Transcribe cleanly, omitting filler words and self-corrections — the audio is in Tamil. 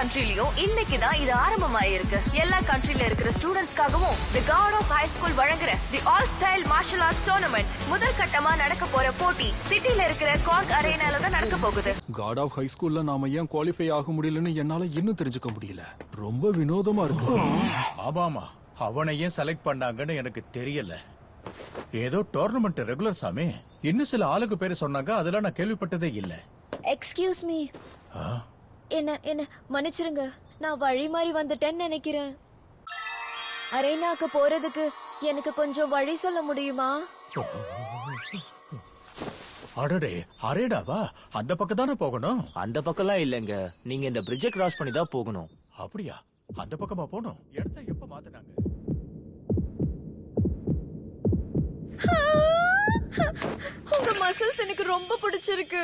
கண்ட்ரிலயும் இன்னைக்கு தான் இது ஆரம்பமாயிருக்கு. எல்லா கண்ட்ரில இருக்கிற ஸ்டூடெண்ட்ஸ்க்காகவும் the god of high school வழங்குற the all style martial arts tournament முதல் கட்டமா நடக்க போற போட்டி சிட்டில இருக்கிற கார்க் அரேனால தான் நடக்க போகுது. காட் ஆஃப் ஹை ஸ்கூல்ல நாம ஏன் குவாலிஃபை ஆக முடியலன்னு என்னால இன்னும் தெரிஞ்சுக்க முடியல. ரொம்ப வினோதமா இருக்கு. ஆமாமா, அவனை ஏன் செலக்ட் பண்ணாங்கன்னு எனக்கு தெரியல. ஏதோ டோர்னமெண்ட் ரெகுலர் சாமி. இன்னும் சில ஆளுக்கு பேரு சொன்னாங்க, அதெல்லாம் நான் கேள்விப்பட்டதே இல்ல. எக்ஸ்கியூஸ் மீ, என்ன மன்னிச்சிருங்க, நான் வழி மாறி வந்துட்டேன்னு நினைக்கிறேன். அரேனாக்கு போறதுக்கு எனக்கு கொஞ்சம் வழி சொல்ல முடியுமா? அடடே, அரேடாவா? அந்த பக்கம் தானே போகணும். அந்த பக்கம்லாம் இல்லங்க, நீங்க இந்த பிரிட்ஜை கிராஸ் பண்ணி தான் போகணும். அப்படியா? அந்த பக்கமா போகணும். இடத்த எப்ப மாத்தினாங்க? உங்க மசில்ஸ் எனக்கு ரொம்ப பிடிச்சிருக்கு.